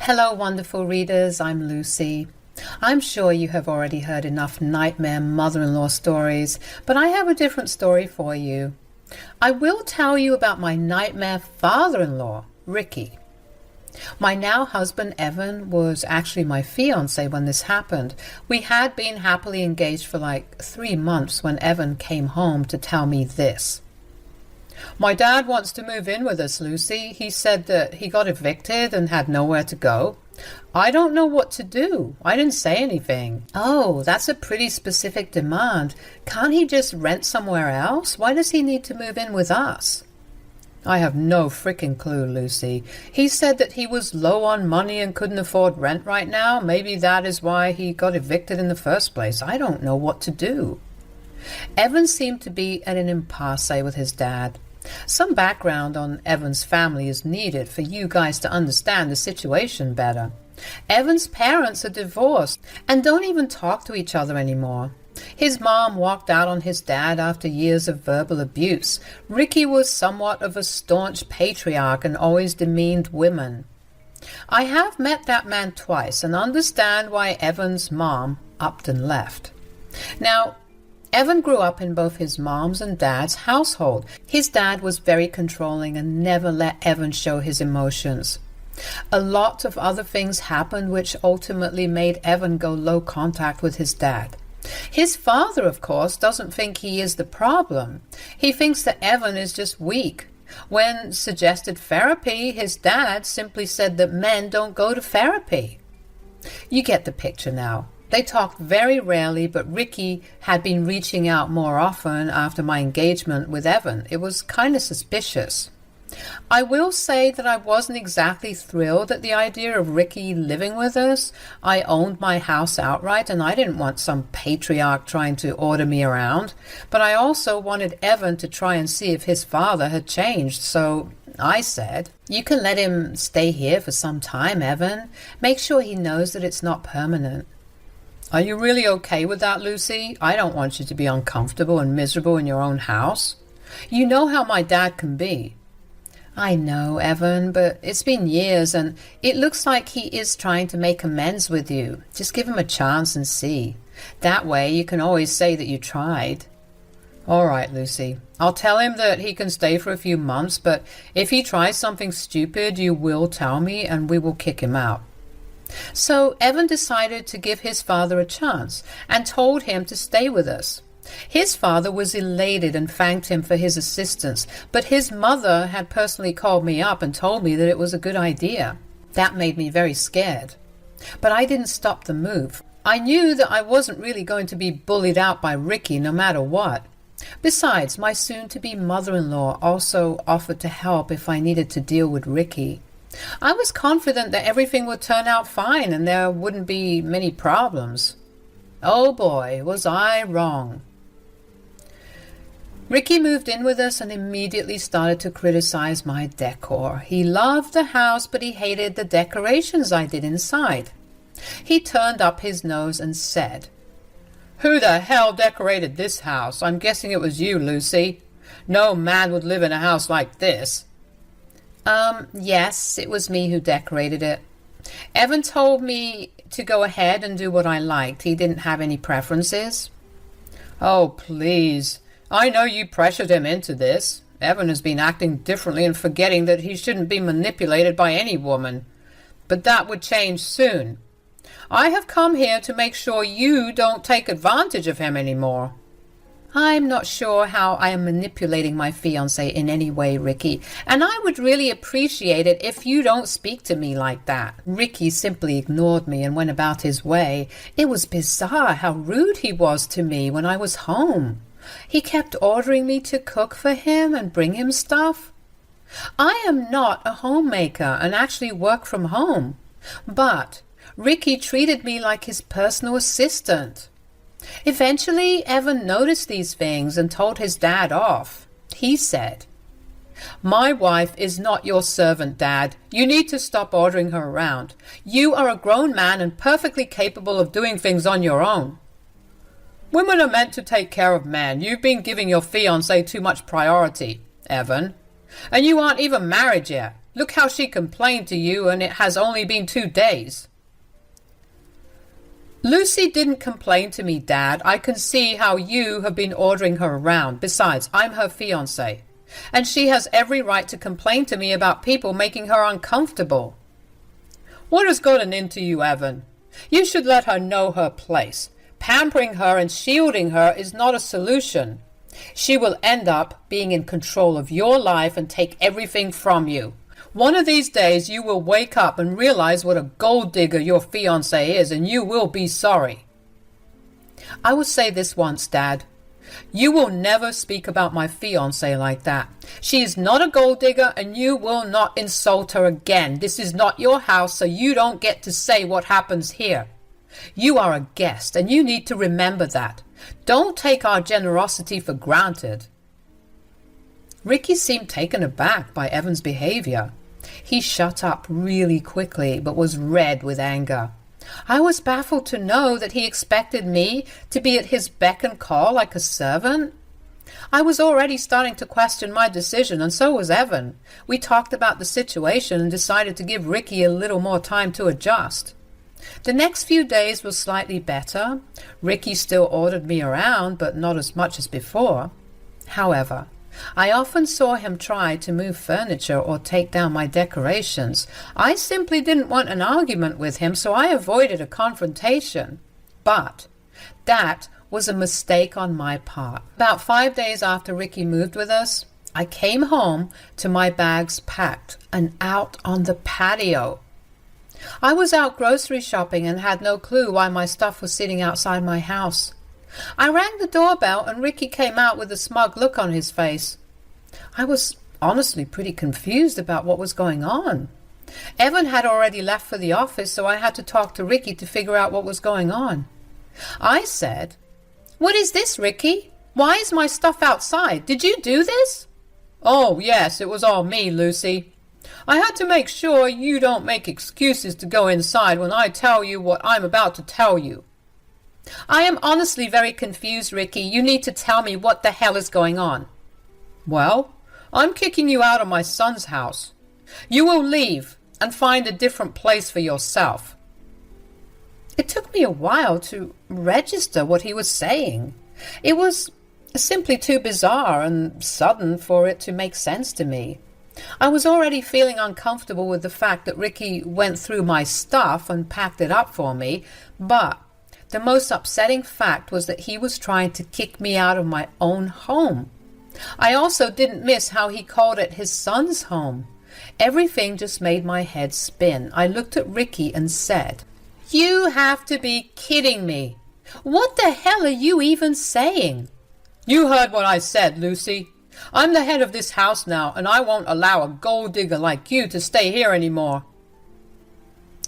Hello, wonderful readers. I'm Lucy. I'm sure you have already heard enough nightmare mother-in-law stories, but I have a different story for you. I will tell you about my nightmare father-in-law, Ricky. My now husband, Evan, was actually my fiancé when this happened. We had been happily engaged for like 3 months when Evan came home to tell me this. My dad wants to move in with us, Lucy. He said that he got evicted and had nowhere to go. I don't know what to do. I didn't say anything. Oh, that's a pretty specific demand. Can't he just rent somewhere else? Why does he need to move in with us? I have no frickin' clue, Lucy. He said that he was low on money and couldn't afford rent right now. Maybe that is why he got evicted in the first place. I don't know what to do. Evan seemed to be at an impasse with his dad. Some background on Evan's family is needed for you guys to understand the situation better. Evan's parents are divorced and don't even talk to each other anymore. His mom walked out on his dad after years of verbal abuse. Ricky was somewhat of a staunch patriarch and always demeaned women. I have met that man twice and understand why Evan's mom upped and left. Now, Evan grew up in both his mom's and dad's household. His dad was very controlling and never let Evan show his emotions. A lot of other things happened which ultimately made Evan go low contact with his dad. His father, of course, doesn't think he is the problem. He thinks that Evan is just weak. When suggested therapy, his dad simply said that men don't go to therapy. You get the picture now. They talked very rarely, but Ricky had been reaching out more often after my engagement with Evan. It was kind of suspicious. I will say that I wasn't exactly thrilled at the idea of Ricky living with us. I owned my house outright and I didn't want some patriarch trying to order me around. But I also wanted Evan to try and see if his father had changed, so I said, "You can let him stay here for some time, Evan. Make sure he knows that it's not permanent." Are you really okay with that, Lucy? I don't want you to be uncomfortable and miserable in your own house. You know how my dad can be. I know, Evan, but it's been years and it looks like he is trying to make amends with you. Just give him a chance and see. That way you can always say that you tried. All right, Lucy. I'll tell him that he can stay for a few months, but if he tries something stupid, you will tell me and we will kick him out. So Evan decided to give his father a chance and told him to stay with us. His father was elated and thanked him for his assistance, but his mother had personally called me up and told me that it was a good idea. That made me very scared. But I didn't stop the move. I knew that I wasn't really going to be bullied out by Ricky no matter what. Besides, my soon-to-be mother-in-law also offered to help if I needed to deal with Ricky. I was confident that everything would turn out fine and there wouldn't be many problems. Oh boy, was I wrong. Ricky moved in with us and immediately started to criticize my decor. He loved the house, but he hated the decorations I did inside. He turned up his nose and said, "Who the hell decorated this house? I'm guessing it was you, Lucy. No man would live in a house like this." Yes, it was me who decorated it. Evan told me to go ahead and do what I liked. He didn't have any preferences. Oh, please. I know you pressured him into this. Evan has been acting differently and forgetting that he shouldn't be manipulated by any woman. But that would change soon. I have come here to make sure you don't take advantage of him anymore. I'm not sure how I am manipulating my fiancé in any way, Ricky, and I would really appreciate it if you don't speak to me like that. Ricky simply ignored me and went about his way. It was bizarre how rude he was to me when I was home. He kept ordering me to cook for him and bring him stuff. I am not a homemaker and actually work from home, but Ricky treated me like his personal assistant. Eventually, Evan noticed these things and told his dad off. He said, "My wife is not your servant, Dad. You need to stop ordering her around. You are a grown man and perfectly capable of doing things on your own. Women are meant to take care of men. You've been giving your fiancé too much priority, Evan. And you aren't even married yet. Look how she complained to you, and it has only been 2 days. Lucy didn't complain to me, Dad. I can see how you have been ordering her around. Besides, I'm her fiancé, and she has every right to complain to me about people making her uncomfortable. What has gotten into you, Evan? You should let her know her place. Pampering her and shielding her is not a solution. She will end up being in control of your life and take everything from you. One of these days you will wake up and realize what a gold digger your fiancé is, and you will be sorry. I will say this once, Dad. You will never speak about my fiancé like that. She is not a gold digger, and you will not insult her again. This is not your house, so you don't get to say what happens here. You are a guest, and you need to remember that. Don't take our generosity for granted. Ricky seemed taken aback by Evan's behavior. He shut up really quickly, but was red with anger. I was baffled to know that he expected me to be at his beck and call like a servant. I was already starting to question my decision, and so was Evan. We talked about the situation and decided to give Ricky a little more time to adjust. The next few days were slightly better. Ricky still ordered me around, but not as much as before. However, I often saw him try to move furniture or take down my decorations. I simply didn't want an argument with him, so I avoided a confrontation. But that was a mistake on my part. About 5 days after Ricky moved with us, I came home to my bags packed and out on the patio. I was out grocery shopping and had no clue why my stuff was sitting outside my house. I rang the doorbell and Ricky came out with a smug look on his face. I was honestly pretty confused about what was going on. Evan had already left for the office, so I had to talk to Ricky to figure out what was going on. I said, "What is this, Ricky? Why is my stuff outside? Did you do this?" "Oh, yes, it was all me, Lucy. I had to make sure you don't make excuses to go inside when I tell you what I'm about to tell you." "I am honestly very confused, Ricky. You need to tell me what the hell is going on." "Well, I'm kicking you out of my son's house. You will leave and find a different place for yourself." It took me a while to register what he was saying. It was simply too bizarre and sudden for it to make sense to me. I was already feeling uncomfortable with the fact that Ricky went through my stuff and packed it up for me, but the most upsetting fact was that he was trying to kick me out of my own home. I also didn't miss how he called it his son's home. Everything just made my head spin. I looked at Ricky and said, "You have to be kidding me. What the hell are you even saying?" "You heard what I said, Lucy. I'm the head of this house now, and I won't allow a gold digger like you to stay here anymore."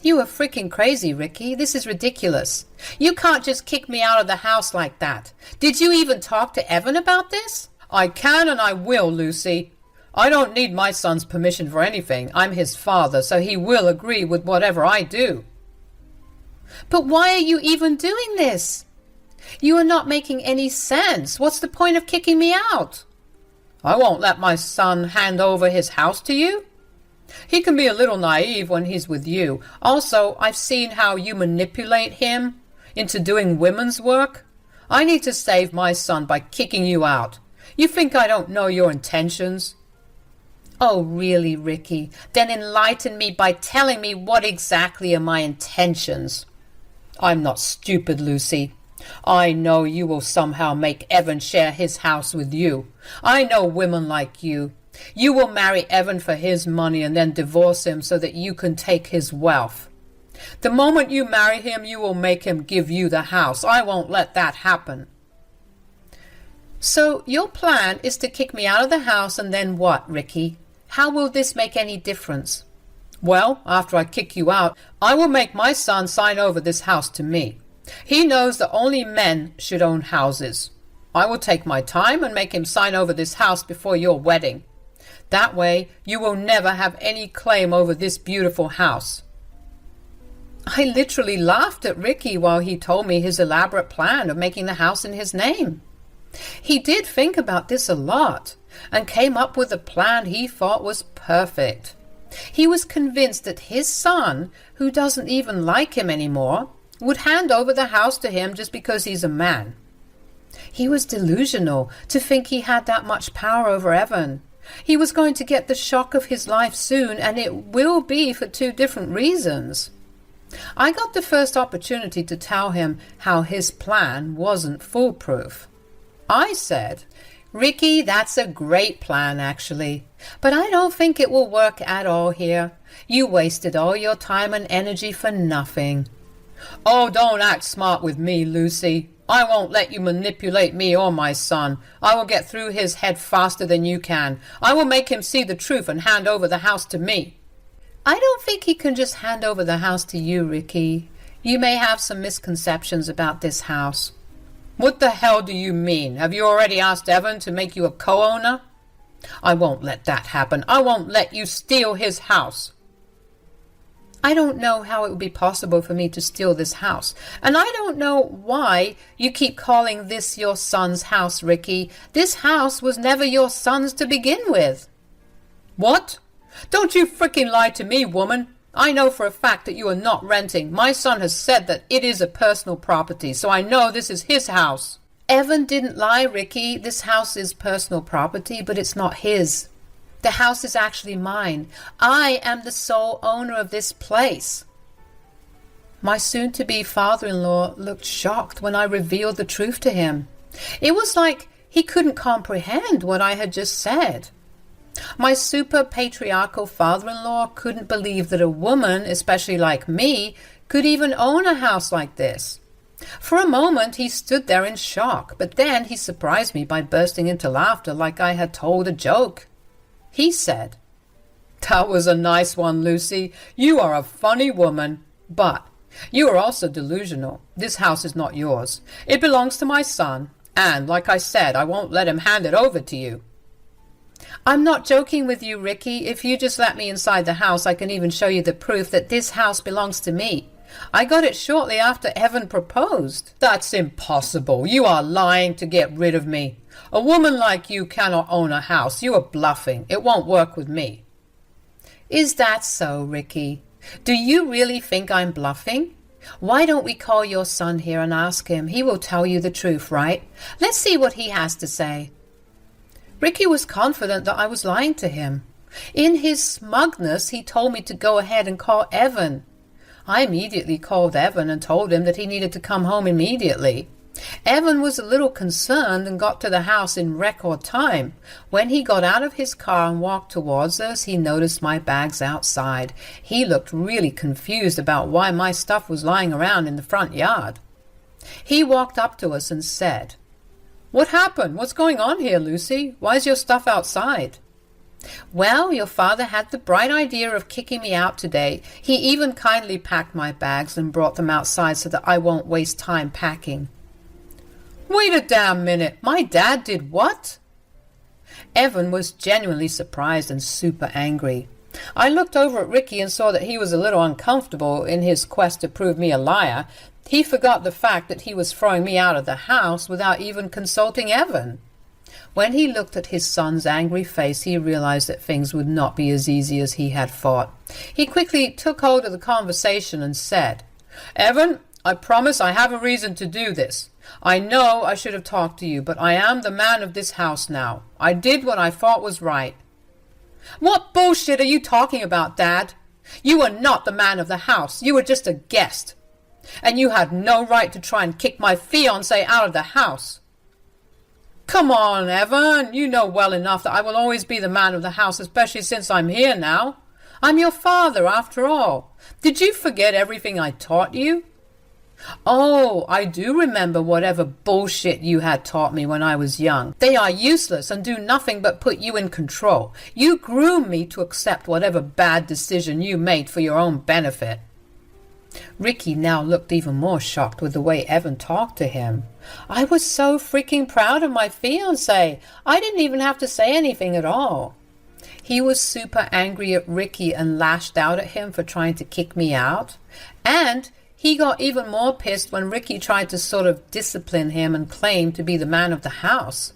"You are freaking crazy, Ricky. This is ridiculous. You can't just kick me out of the house like that. Did you even talk to Evan about this?" "I can and I will, Lucy. I don't need my son's permission for anything. I'm his father, so he will agree with whatever I do." "But why are you even doing this? You are not making any sense. What's the point of kicking me out?" "I won't let my son hand over his house to you. He can be a little naive when he's with you. Also, I've seen how you manipulate him into doing women's work. I need to save my son by kicking you out. You think I don't know your intentions?" "Oh, really, Ricky? Then enlighten me by telling me what exactly are my intentions." "I'm not stupid, Lucy. I know you will somehow make Evan share his house with you. I know women like you. You will marry Evan for his money and then divorce him so that you can take his wealth. The moment you marry him, you will make him give you the house. I won't let that happen." "So your plan is to kick me out of the house and then what, Ricky? How will this make any difference?" "Well, after I kick you out, I will make my son sign over this house to me. He knows that only men should own houses. I will take my time and make him sign over this house before your wedding. That way, you will never have any claim over this beautiful house." I literally laughed at Ricky while he told me his elaborate plan of making the house in his name. He did think about this a lot and came up with a plan he thought was perfect. He was convinced that his son, who doesn't even like him anymore, would hand over the house to him just because he's a man. He was delusional to think he had that much power over Evan. He was going to get the shock of his life soon, and it will be for 2 different reasons. I got the first opportunity to tell him how his plan wasn't foolproof. I said, "Ricky, that's a great plan, actually, but I don't think it will work at all here. You wasted all your time and energy for nothing." "Oh, don't act smart with me, Lucy. I won't let you manipulate me or my son. I will get through his head faster than you can. I will make him see the truth and hand over the house to me." "I don't think he can just hand over the house to you, Ricky. You may have some misconceptions about this house." "What the hell do you mean? Have you already asked Evan to make you a co-owner?" "I won't let that happen. I won't let you steal his house." "I don't know how it would be possible for me to steal this house. And I don't know why you keep calling this your son's house, Ricky. This house was never your son's to begin with." "What? Don't you frickin' lie to me, woman. I know for a fact that you are not renting. My son has said that it is a personal property, so I know this is his house." "Evan didn't lie, Ricky. This house is personal property, but it's not his. The house is actually mine. I am the sole owner of this place." My soon-to-be father-in-law looked shocked when I revealed the truth to him. It was like he couldn't comprehend what I had just said. My super patriarchal father-in-law couldn't believe that a woman, especially like me, could even own a house like this. For a moment he stood there in shock, but then he surprised me by bursting into laughter like I had told a joke. He said, "That was a nice one, Lucy. You are a funny woman. But you are also delusional. This house is not yours. It belongs to my son, and, like I said, I won't let him hand it over to you." "I'm not joking with you, Ricky. If you just let me inside the house, I can even show you the proof that this house belongs to me. I got it shortly after Evan proposed." "That's impossible. You are lying to get rid of me. A woman like you cannot own a house. You are bluffing. It won't work with me." "Is that so, Ricky? Do you really think I'm bluffing? Why don't we call your son here and ask him? He will tell you the truth, right? Let's see what he has to say." Ricky was confident that I was lying to him. In his smugness, he told me to go ahead and call Evan. I immediately called Evan and told him that he needed to come home immediately. Evan was a little concerned and got to the house in record time. When he got out of his car and walked towards us, he noticed my bags outside. He looked really confused about why my stuff was lying around in the front yard. He walked up to us and said, "What happened? What's going on here, Lucy? Why is your stuff outside?" "Well, your father had the bright idea of kicking me out today. He even kindly packed my bags and brought them outside so that I won't waste time packing." "Wait a damn minute. My dad did what?" Evan was genuinely surprised and super angry. I looked over at Ricky and saw that he was a little uncomfortable in his quest to prove me a liar. He forgot the fact that he was throwing me out of the house without even consulting Evan. When he looked at his son's angry face, he realized that things would not be as easy as he had thought. He quickly took hold of the conversation and said, "Evan, I promise I have a reason to do this. I know I should have talked to you, but I am the man of this house now. I did what I thought was right." "What bullshit are you talking about, Dad? You were not the man of the house. You were just a guest. And you had no right to try and kick my fiancé out of the house." "Come on, Evan. You know well enough that I will always be the man of the house, especially since I'm here now. I'm your father, after all. Did you forget everything I taught you?" "Oh, I do remember whatever bullshit you had taught me when I was young. They are useless and do nothing but put you in control. You groomed me to accept whatever bad decision you made for your own benefit." Ricky now looked even more shocked with the way Evan talked to him. I was so freaking proud of my fiancé. I didn't even have to say anything at all. He was super angry at Ricky and lashed out at him for trying to kick me out. And he got even more pissed when Ricky tried to sort of discipline him and claim to be the man of the house.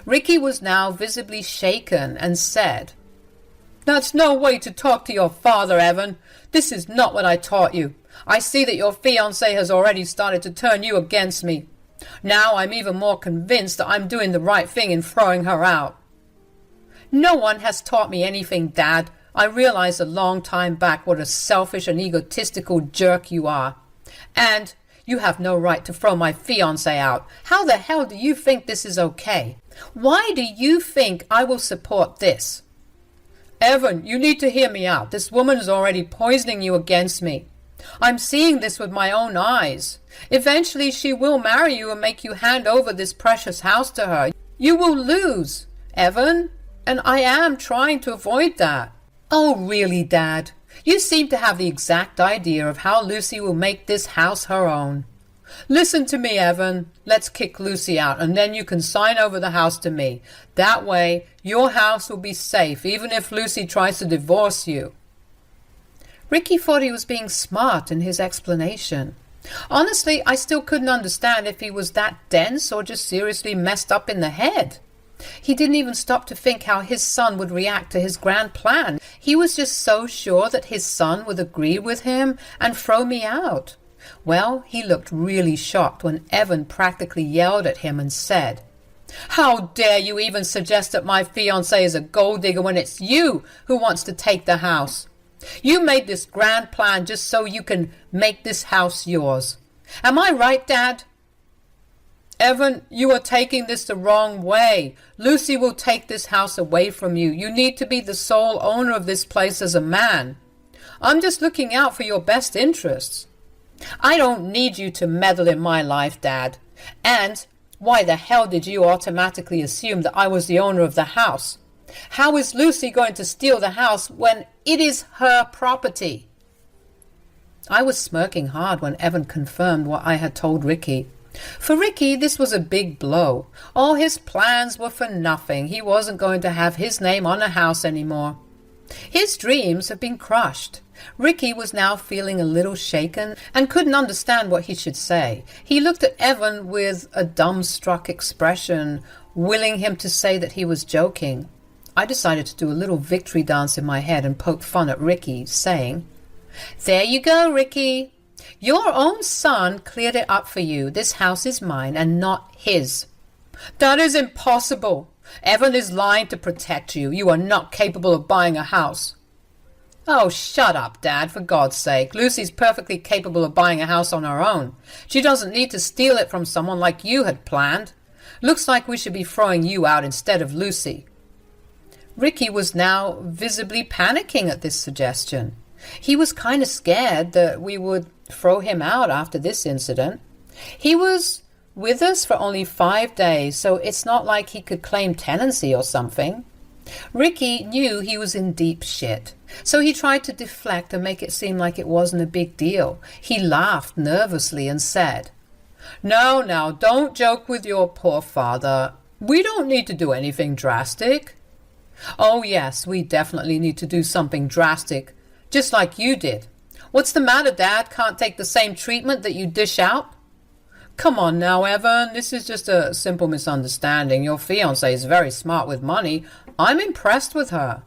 Ricky was now visibly shaken and said, That's no way to talk to your father, Evan. This is not what I taught you. I see that your fiancé has already started to turn you against me. Now I'm even more convinced that I'm doing the right thing in throwing her out. No one has taught me anything, Dad. I realized a long time back what a selfish and egotistical jerk you are. And you have no right to throw my fiancé out. How the hell do you think this is okay? Why do you think I will support this? Evan, you need to hear me out. This woman is already poisoning you against me. I'm seeing this with my own eyes. Eventually she will marry you and make you hand over this precious house to her. You will lose, Evan, and I am trying to avoid that. Oh, really, Dad? You seem to have the exact idea of how Lucy will make this house her own. Listen to me, Evan. Let's kick Lucy out, and then you can sign over the house to me. That way, your house will be safe, even if Lucy tries to divorce you. Ricky thought he was being smart in his explanation. Honestly, I still couldn't understand if he was that dense or just seriously messed up in the head. He didn't even stop to think how his son would react to his grand plan. He was just so sure that his son would agree with him and throw me out. Well, he looked really shocked when Evan practically yelled at him and said, "How dare you even suggest that my fiancé is a gold digger when it's you who wants to take the house? You made this grand plan just so you can make this house yours. Am I right, Dad?" "Evan, you are taking this the wrong way. Lucy will take this house away from you. You need to be the sole owner of this place as a man. I'm just looking out for your best interests." "I don't need you to meddle in my life, Dad. And why the hell did you automatically assume that I was the owner of the house? How is Lucy going to steal the house when it is her property?" I was smirking hard when Evan confirmed what I had told Ricky. For Ricky, this was a big blow. All his plans were for nothing. He wasn't going to have his name on a house anymore. His dreams had been crushed. Ricky was now feeling a little shaken and couldn't understand what he should say. He looked at Evan with a dumbstruck expression, willing him to say that he was joking. I decided to do a little victory dance in my head and poke fun at Ricky, saying, "There you go, Ricky. Your own son cleared it up for you. This house is mine and not his." "That is impossible. Evan is lying to protect you. You are not capable of buying a house." "Oh, shut up, Dad, for God's sake. Lucy's perfectly capable of buying a house on her own. She doesn't need to steal it from someone like you had planned. Looks like we should be throwing you out instead of Lucy." Ricky was now visibly panicking at this suggestion. He was kind of scared that we would throw him out after this incident. He was with us for only 5 days, so it's not like he could claim tenancy or something. Ricky knew he was in deep shit, so he tried to deflect and make it seem like it wasn't a big deal. He laughed nervously and said, Now, don't joke with your poor father. We don't need to do anything drastic." "Oh yes, we definitely need to do something drastic, just like you did. What's the matter, Dad? Can't take the same treatment that you dish out?" "Come on now, Evan. This is just a simple misunderstanding. Your fiancée is very smart with money. I'm impressed with her."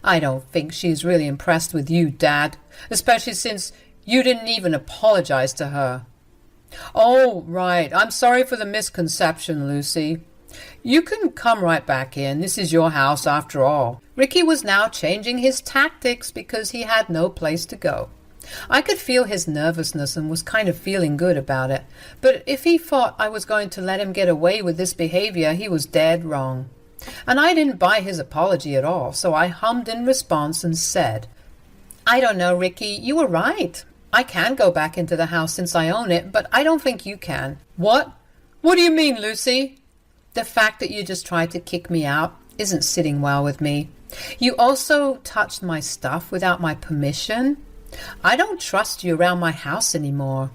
"I don't think she's really impressed with you, Dad, especially since you didn't even apologize to her." "Oh, right. I'm sorry for the misconception, Lucy. You can come right back in. This is your house after all." Ricky was now changing his tactics because he had no place to go. I could feel his nervousness and was kind of feeling good about it. But if he thought I was going to let him get away with this behavior, he was dead wrong. And I didn't buy his apology at all, so I hummed in response and said, "I don't know, Ricky. You were right. I can go back into the house since I own it, but I don't think you can." "What? What do you mean, Lucy?" "The fact that you just tried to kick me out isn't sitting well with me. You also touched my stuff without my permission. I don't trust you around my house anymore."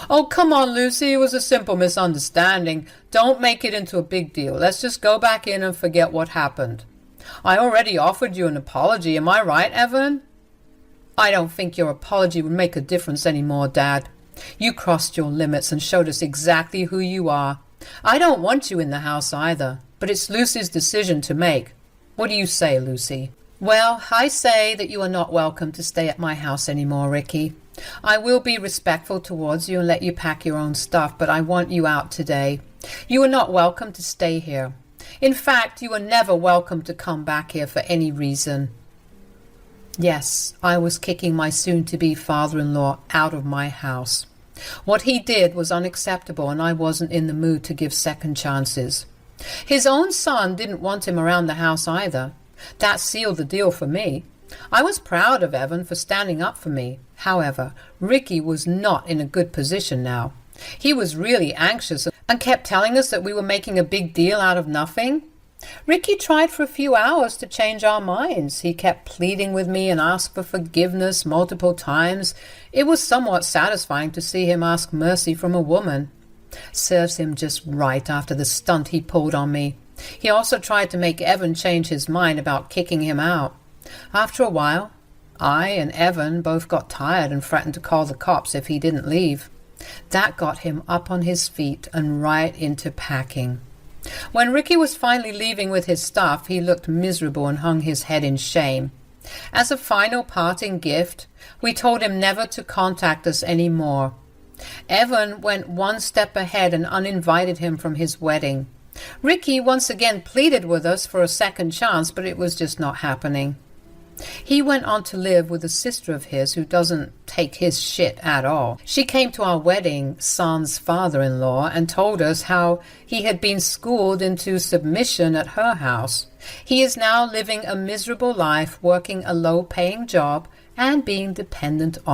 "Oh, come on, Lucy. It was a simple misunderstanding. Don't make it into a big deal. Let's just go back in and forget what happened. I already offered you an apology. Am I right, Evan?" "I don't think your apology would make a difference anymore, Dad. You crossed your limits and showed us exactly who you are. I don't want you in the house either, but it's Lucy's decision to make. What do you say, Lucy?" Well, I say that you are not welcome to stay at my house anymore, Ricky. I will be respectful towards you and let you pack your own stuff, but I want you out today. You are not welcome to stay here. In fact, you are never welcome to come back here for any reason. Yes, I was kicking my soon-to-be father-in-law out of my house. What he did was unacceptable, and I wasn't in the mood to give second chances. His own son didn't want him around the house either. That sealed the deal for me. I was proud of Evan for standing up for me. However, Ricky was not in a good position now. He was really anxious and kept telling us that we were making a big deal out of nothing. Ricky tried for a few hours to change our minds. He kept pleading with me and asked for forgiveness multiple times. It was somewhat satisfying to see him ask mercy from a woman. Serves him just right after the stunt he pulled on me. He also tried to make Evan change his mind about kicking him out. After a while, I and Evan both got tired and threatened to call the cops if he didn't leave. That got him up on his feet and right into packing. When Ricky was finally leaving with his stuff, he looked miserable and hung his head in shame. As a final parting gift, we told him never to contact us any more. Evan went one step ahead and uninvited him from his wedding. Ricky once again pleaded with us for a second chance, but it was just not happening. He went on to live with a sister of his who doesn't take his shit at all. She came to our wedding, San's father-in-law, and told us how he had been schooled into submission at her house. He is now living a miserable life, working a low-paying job and being dependent on